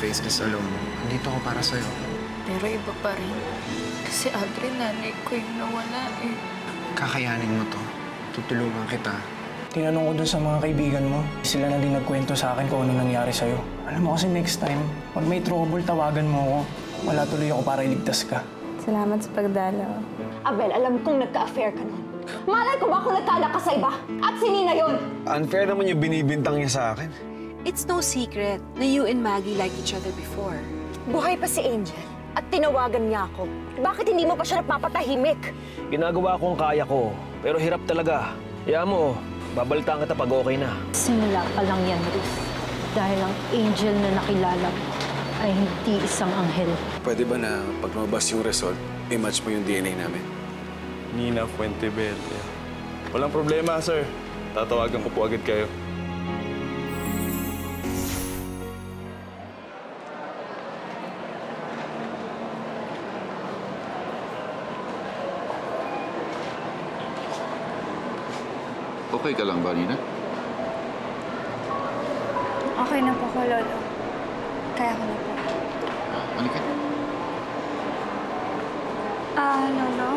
Princess, alam mo, nandito ako para sa'yo. Pero iba pa rin. Kasi Audrey, nanay ko yung nawala eh. Kakayanin mo to. Tutulungan kita. Tinanong ko dun sa mga kaibigan mo. Sila na din nagkwento sa akin kung ano nangyari sa'yo. Alam mo kasi next time, pag may trouble, tawagan mo ako. Wala tuloy ako para iligtas ka. Salamat sa pagdalaw. Abel, alam kong nagka-affair ka nun. Malay ko ba kung nagkaanak ka sa iba? At si Nina yun? Unfair naman yung binibintang niya sa akin. It's no secret na you and Maggie liked each other before. Buhay pa si Angel at tinawagan niya ako. Bakit hindi mo pa siya napapatahimik? Ginagawa ko ang kaya ko, pero hirap talaga. Kaya mo, babalitaan kita pag okay na. Simula pa lang yan, Ruth. Dahil ang Angel na nakilala mo ay hindi isang anghel. Pwede ba na pag lumabas yung result, i-match mo yung DNA namin? Nina Fuentebelle. Walang problema, sir. Tatawagan ko po agad kayo. Okay ka lang ba, Nina? Okay na po ko, Lolo. Kaya ko na po. Halika. Lolo?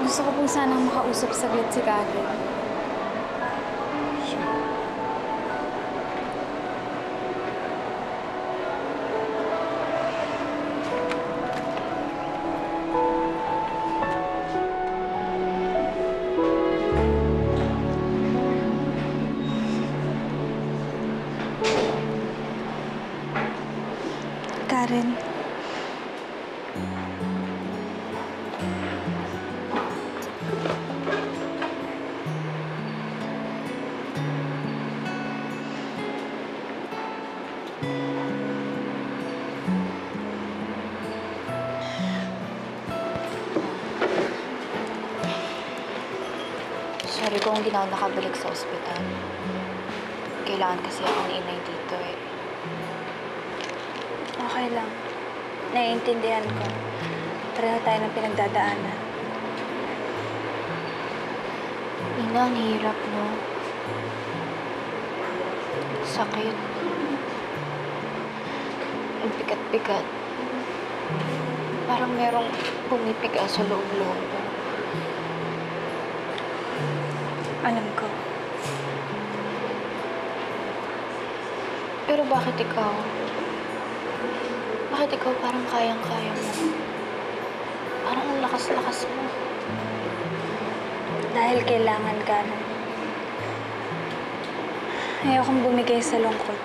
Gusto ko pong sanang makausap saglit si Karen. Karen. Sorry kung hindi na ako nakabalik sa ospital. Kailangan kasi ako ni Inay dito eh. Okay lang. Naiintindihan ko. Pareho tayo ng pinagdadaanan. Ina, ang hirap, no? Sakit. Ang bigat-bigat. Parang merong pumipiga sa loob-loob. Alam ko. Pero bakit ikaw? Bakit ikaw parang kayang-kaya mo? Parang ang lakas-lakas mo. Dahil kailangan ka na. Ayokong bumigay sa lungkot.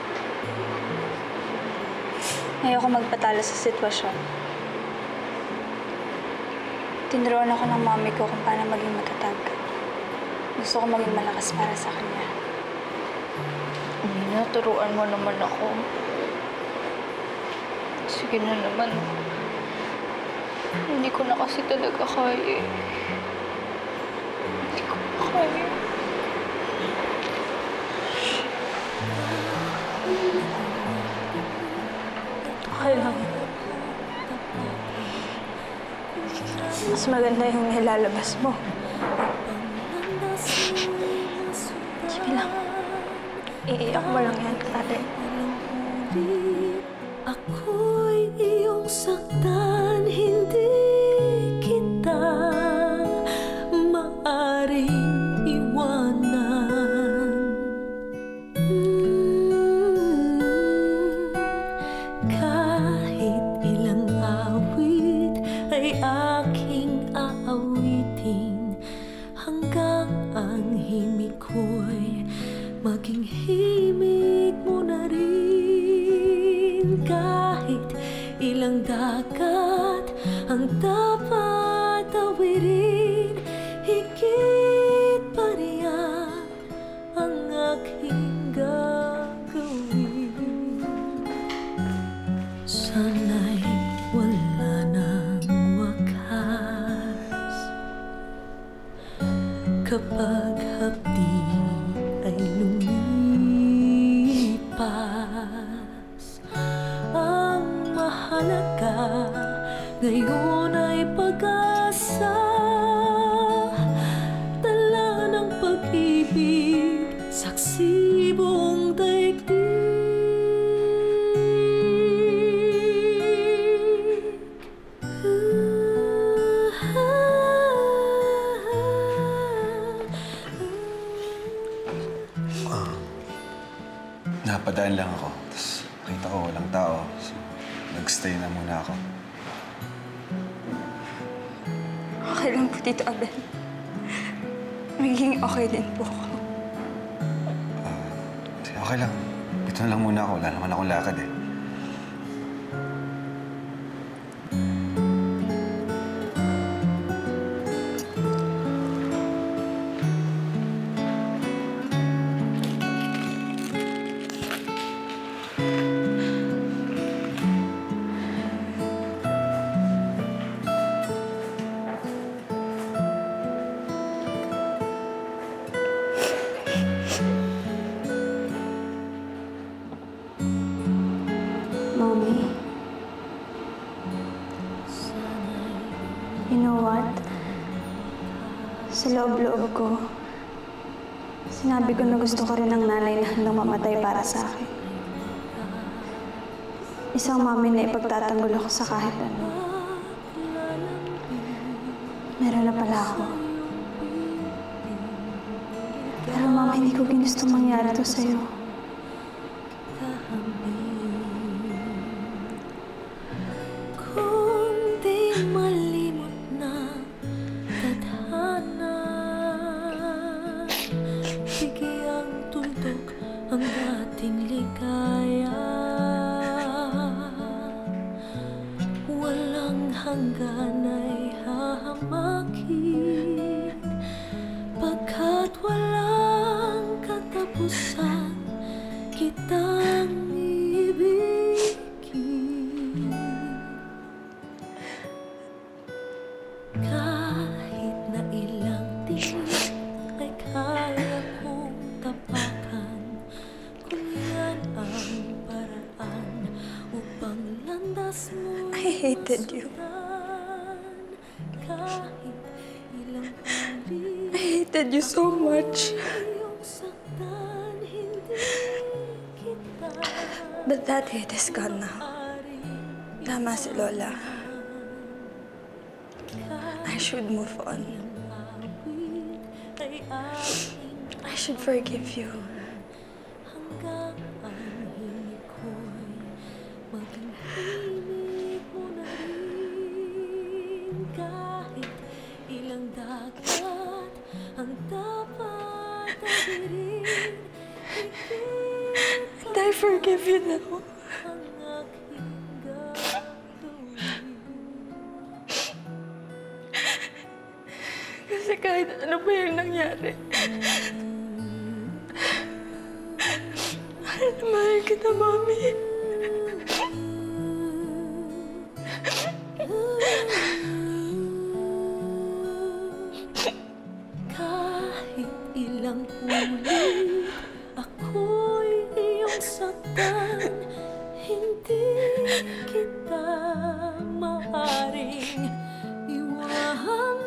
Ayoko magpatalo sa sitwasyon. Tinuruan ako ng mami ko kung paano maging matatag. Gusto ko maging malakas para sa kanya. Nina, turuan mo naman ako. Sige na naman. Hindi ko na kasi talaga kaya. Hindi ko na kaya. Okay lang. Mas maganda yung nilalabas mo. Sige lang. Iiyak mo lang yan, Karen. Ako'y iyong saktan, hindi kita maaring iwanan. Kahit ilang awit ay aking aawitin, hanggang ang himig ko'y maging himig mo na rin. Kahit ilang dagat ang dapat tawirin, higit pa riyan ang aking gagawin. Sana'y wala ng wakas kapag hapdi ay lumipas. Ang mahalaga ngayon ay pag-asa, dala ng pag-ibig, saksi buong daigdig. Napadaan lang ako. Tapos nakita ko walang tao. So, nag-stay na muna ako. Okay lang po, Tito Abel. Magiging okay din po ako. Okay lang. Dito na lang muna ako. Wala naman akong lakad eh. Mommy, you know what? Sa loob-loob ko, sinabi ko na gusto ko rin ng nanay na handang mamatay para sa akin. Isang mami na ipagtatanggol ako sa kahit ano. Meron na pala ako. Pero mama, hindi ko ginusto mangyari to sa'yo. Kung di malimot na tadhana, bigyang tuldok ang dating ligaya. Walang hanggan ay hahamakin, pagkat walang katapusan kitang ibigin. Kahit na ilang tinig ay kaya kong tapakan, kung yan ang paraan upang landas mo. I hated you. Kahit ilang ulit I hated you so much. iyong saktan, hindi kita But that hate is gone now. Tama si Lola. I should move on. I should forgive you. hanggang ang himig ko'y maging himig mo na rin. Kahit ilang dagat ang dapat agirin, And I forgive you now. ang aking gagawin. Kasi kahit ano pa yung nangyari, mahal na mahal kita, Mami. Kahit ilang ulit ako'y iyong saktan, hindi kita maaaring iwanan.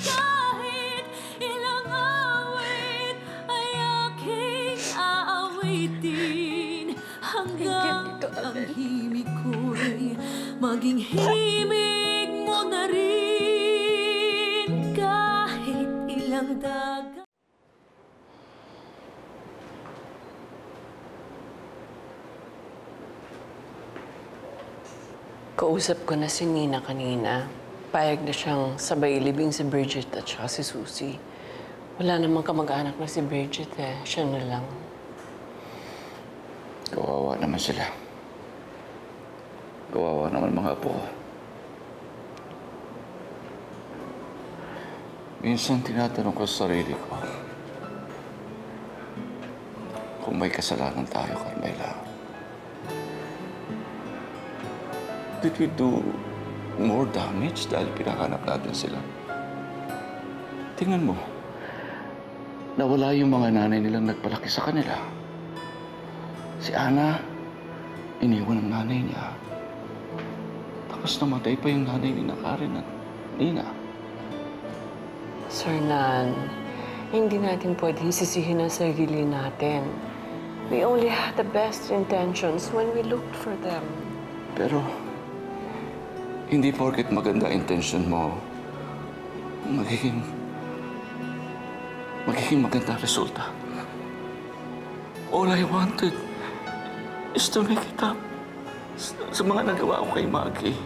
Kahit ilang awit ay aking aawitin, hanggang ang himig ko'y maging himig mo na rin. Kahit ilang dagat. Kausap ko na si Nina kanina. Payag na siyang sabay ilibing si Bridget at saka si Susie. Wala namang kamag-anak na si Bridget eh. Siya na lang. Kawawa naman sila. Kawawa naman mga apo ko. Minsan tinatanong ko sa sarili ko, kung may kasalanan tayo, Carmela, did we do more damage dahil pinahanap natin sila? Tingnan mo, nawala yung mga nanay nilang nagpalaki sa kanila. Si Ana, iniwan ang nanay niya. Tapos namatay pa yung nanay ni Karen at Nina. Sir Nan, hindi natin pwedeng sisihin ang sarili natin. We only had the best intentions when we looked for them. Pero, hindi porket maganda intention mo, magiging magiging maganda resulta. All I wanted is to make it up sa mga nagawa ko kay Maggie.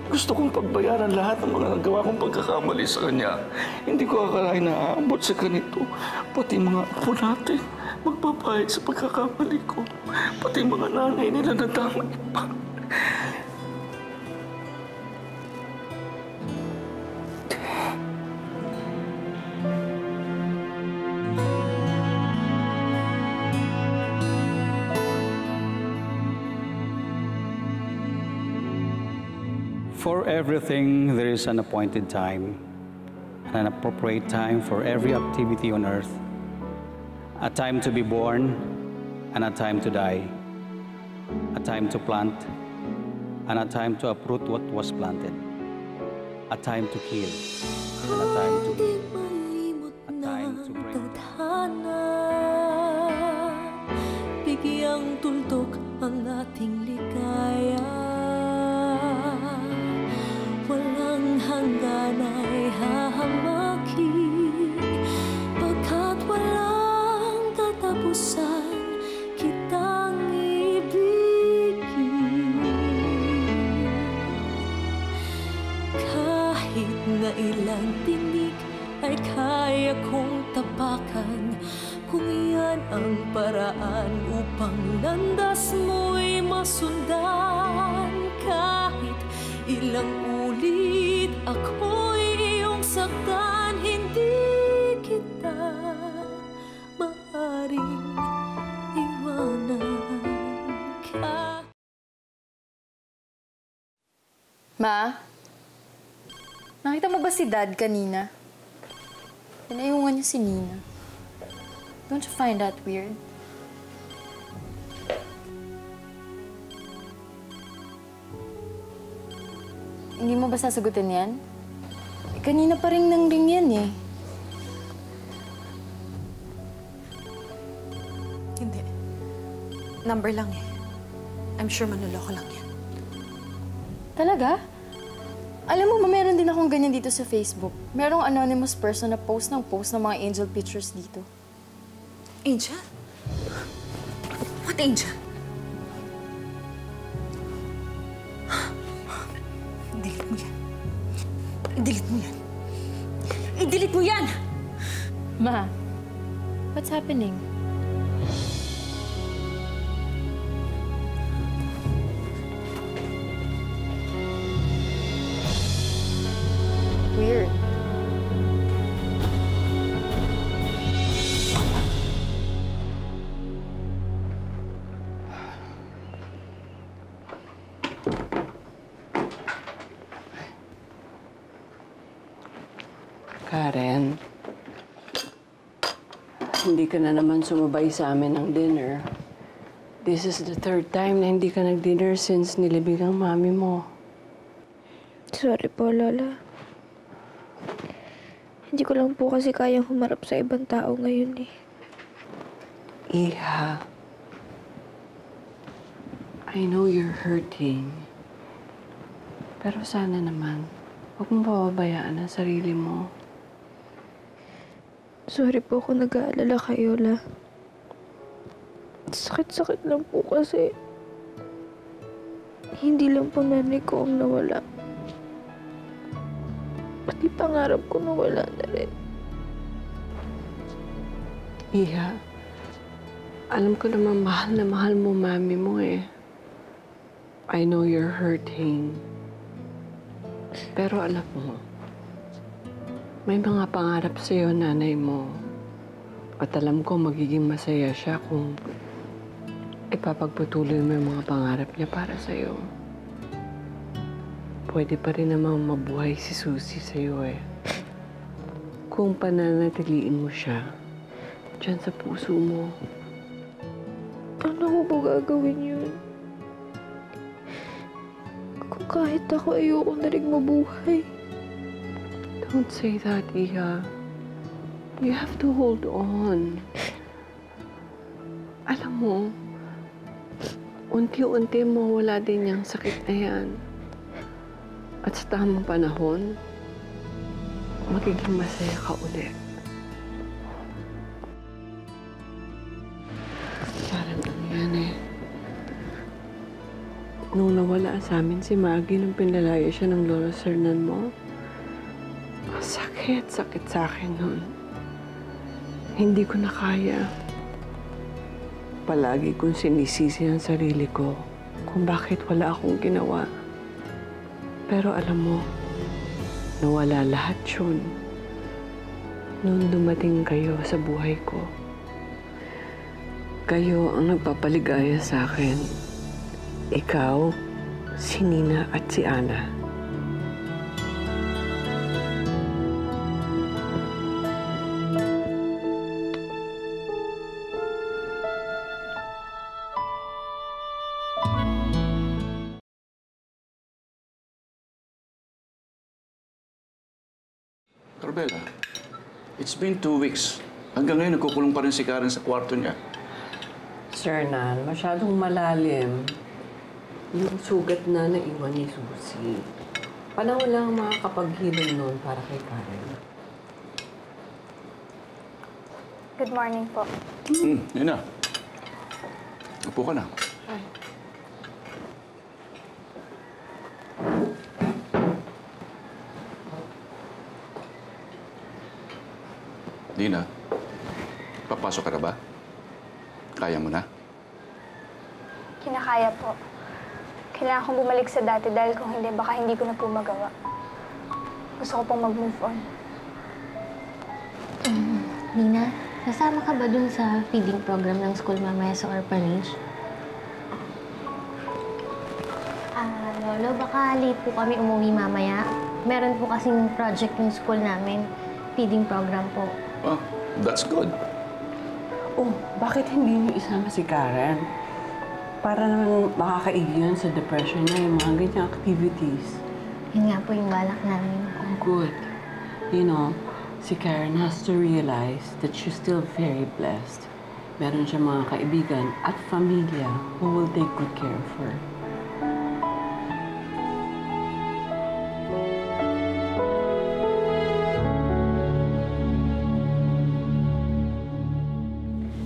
Gusto kong pagbayaran lahat ng mga nagawa kong pagkakamali sa kanya. Hindi ko akalain na aabot sa ganito. Pati mga apo natin, magbabayad sa pagkakamali ko. Pati mga nanay nila nadamay pa. For everything, there is an appointed time, and an appropriate time for every activity on earth. A time to be born, and a time to die. A time to plant, and a time to uproot what was planted. A time to kill, and a time to live. A time to bring. Bigyang tuldok ang ating ligaya. Walang hanggan ay hahamaki, pagkat walang katapusan kitang ibigin. Kahit na ilang tinig ay kaya kong tapakan, kung yan ang paraan upang landas mo'y masundan. Kahit ilang ulit ako'y iyong saktan, hindi kita maaaring iwanan ka. Ma? Nakita mo ba si Dad kanina? Pinayungan niya si Nina. Don't you find that weird? Hindi mo ba sasagutin yan? Kanina pa rin nang ring yan eh. Hindi. Number lang eh. I'm sure manloloko lang yan. Talaga? Alam mo ba, meron din akong ganyan dito sa Facebook. Merong anonymous person na post ng mga angel pictures dito. Angel? What angel? I-delete mo yan. I-delete mo yan. I-delete mo yan! Ma, what's happening? Weird. Karen, hindi ka na naman sumabay sa amin ng dinner. This is the third time na hindi ka nag-dinner since nilibing ang mami mo. Sorry po, Lola. Hindi ko lang po kasi kayang humarap sa ibang tao ngayon eh. Iha, I know you're hurting. Pero sana naman, huwag mong pababayaan ang sarili mo. Sorry po kung nag-aalala kayo, La. Sakit-sakit lang po kasi hindi lang po nanay ko ang nawala. Pati pangarap ko nawala na rin. Iha, alam ko naman mahal na mahal mo mami mo eh. I know you're hurting. Pero alam mo, may mga pangarap sa'yo nanay mo. At alam ko magiging masaya siya kung ipapagpatuloy mo yung mga pangarap niya para sa'yo. Pwede pa rin namang mabuhay si Susie sa'yo eh. Kung pananatiliin mo siya, dyan sa puso mo. Paano ko ba gagawin yun? Kung kahit ako ayoko na rin mabuhay. Don't say that, Iha. You have to hold on. Alam mo, unti-unti mawala din yung sakit na yan. At sa tamang panahon, magiging masaya ka ulit. yan eh. Nung nawala sa amin si Maggie nung pinalaya siya ng Lola Sernan mo, sakit sa akin nun. Hindi ko na kaya. Palagi kong sinisisi ang sarili ko kung bakit wala akong ginawa. Pero alam mo, nawala lahat yun nung dumating kayo sa buhay ko. Kayo ang nagpapaligaya sa akin. Ikaw, si Nina at si Ana. Carmela, it's been 2 weeks. Hanggang ngayon, nagkukulong pa rin si Karen sa kwarto niya. Sir Nan, masyadong malalim. Yung sugat na naiwan ni Susie. Panahon lang makakapaghilom noon para kay Karen. Good morning po. Nina. Upo ka na. Ay. Nina, papasok ka na ba? Kaya mo na? Kinakaya po. Kailangan kong bumalik sa dati dahil kung hindi, baka hindi ko na po magawa. Gusto ko pong mag-move on. Nina, nasama ka ba dun sa feeding program ng school mamaya sa orphanage? Lolo, baka late po kami umuwi mamaya. Meron po kasing project yung school namin. Feeding program po. Oh, that's good. Oh, bakit hindi niyo isama si Karen? Para naman makakaigi yun sa depression niya, yung mga ganyang activities. Yun nga po yung balak namin. Oh, good. You know, si Karen has to realize that she's still very blessed. Meron siya mga kaibigan at pamilya who will take good care of her.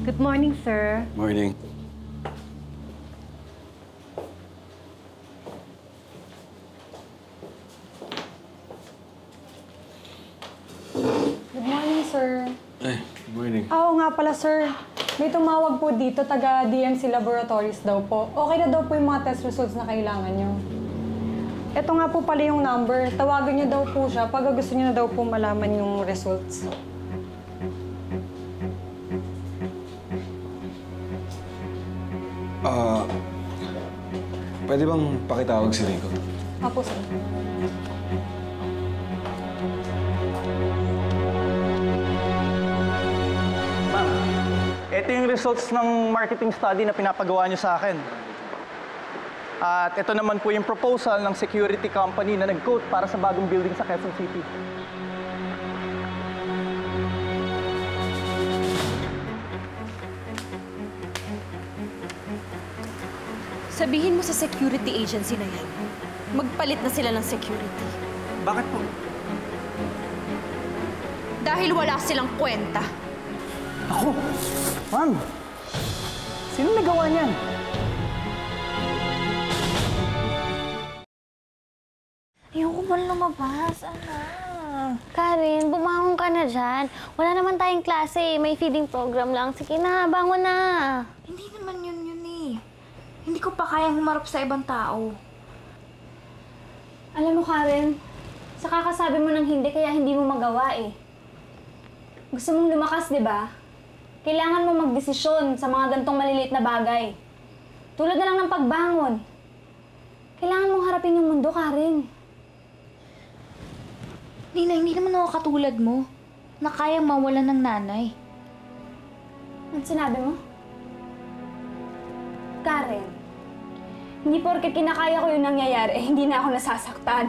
Good morning, sir. Morning. Good morning, sir. Ay, good morning. Oo nga pala, sir. May tumawag po dito, taga-DMC Laboratories daw po. Okay na daw po yung mga test results na kailangan nyo. Ito nga po pala yung number. Tawagan nyo daw po siya pag gusto nyo na daw po malaman yung results. Pwede bang pakitawag si Rico? Apo, sir. Ma'am, ito yung results ng marketing study na pinapagawa niyo sa akin. At ito naman po yung proposal ng security company na nag-quote para sa bagong building sa Quezon City. Sabihin mo sa security agency na yan, magpalit na sila ng security. Bakit po? Dahil wala silang kwenta. Ako? Ma'am, sino nagawa niyan? Ayoko man lumabas, Karen, bumangon ka na dyan. Wala naman tayong klase. May feeding program lang. Sige na, bangon na. Hindi naman yun eh. Hindi ko pa kayang humarap sa ibang tao. Alam mo, Karen, sa kakasabi mo ng hindi, kaya hindi mo magawa eh. Gusto mong lumakas, di ba? Kailangan mo magdesisyon sa mga gantong maliliit na bagay. Tulad na lang ng pagbangon. Kailangan mong harapin yung mundo, Karen. Nina, hindi naman ako katulad mo na kayang mawalan ng nanay. Ano sinabi mo? Karen, hindi porket kinakaya ko yung nangyayari, hindi na ako nasasaktan.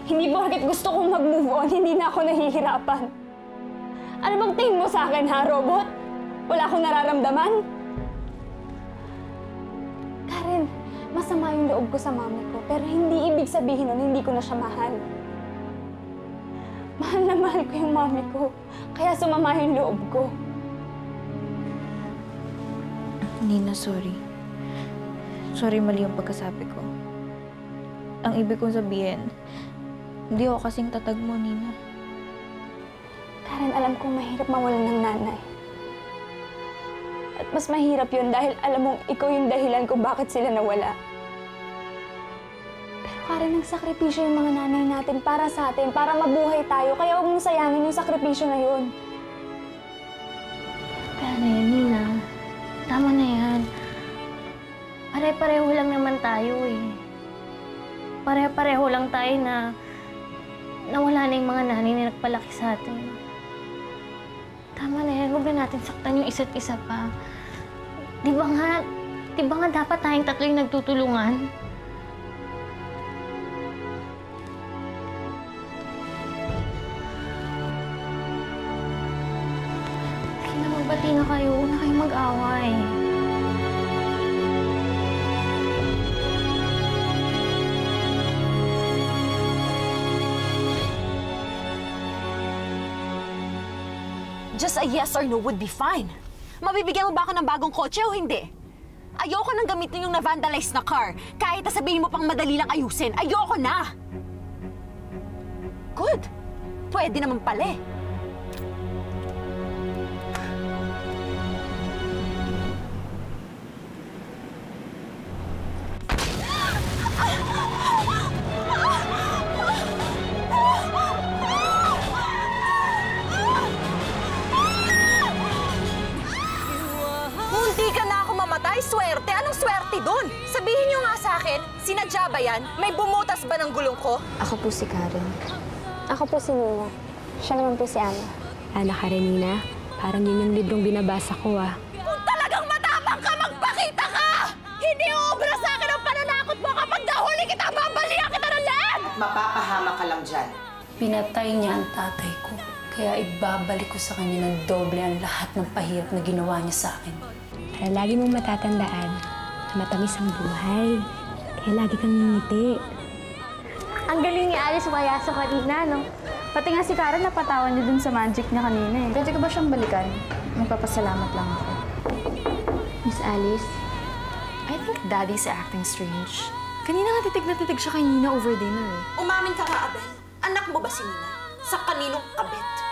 Hindi porket gusto kong mag-move on, hindi na ako nahihirapan. Ano bang tingin mo sa akin, ha, robot? Wala akong nararamdaman? Karen, masama yung loob ko sa mami ko, pero hindi ibig sabihin nun, hindi ko na siya mahal. Mahal na mahal ko yung mami ko, kaya sumama yung loob ko. Nina, sorry. Sorry, mali yung pagkasabi ko. Ang ibig kong sabihin, hindi ako kasing tatag mo, Nina. Karen, alam kong mahirap mawalan ng nanay. At mas mahirap yun dahil alam mong ikaw yung dahilan kung bakit sila nawala. Pero Karen, nagsakripisyo yung mga nanay natin para sa atin, para mabuhay tayo. Kaya huwag mong sayangin yung sakripisyo na yun. Kaya na yun, Nina. Tama na yan. Pare-pareho lang naman tayo eh. Pare-pareho lang tayo na nawala na yung mga nanay na nagpalaki sa atin. Tama na yan. Huwag na natin saktan yung isa't isa pa. Di ba nga dapat tayong tatlo yung nagtutulungan? Sige na, magbati na kayo. Huwag na kayong mag-away. Just a yes or no would be fine. Mabibigyan mo ba ako ng bagong kotse o hindi? Ayoko nang gamitin yung na-vandalize na car. Kahit sabihin mo pang madali lang ayusin, ayoko na! Good. Pwede naman pala eh. Munti ka na ako mamatay, swerte. Anong swerte dun? Sabihin niyo nga sa akin, sinadya ba yan? May bumutas ba ng gulong ko? Ako po si Karen. Ako po si Nina. Siya naman po si Ana. Ana Karenina, parang yun yung librong binabasa ko ah. Kung talagang matapang ka, magpakita ka! Hindi uubra sa akin ang pananakot mo kapag nahuli kita, babalihan kita ng leg! Mapapahama ka lang dyan. Pinatay niya ang tatay ko. Kaya ibabalik ko sa kanya ng doble ang lahat ng pahirap na ginawa niya sa akin. Para lagi mong matatandaan na matamis ang buhay. Kaya lagi kang ngingiti. Ang galing ni Alice Wayaso kanina, no? Pati nga si Karen napatawan niya dun sa magic niya kanina eh. Pwede ko ba siyang balikan? Magpapasalamat lang ako. Miss Alice? I think Daddy's acting strange. Kanina nga titig na titig siya kay Nina over dinner eh. Umamin ka nga, Abel. Anak mo ba si Nina? Sa kaninong kabit?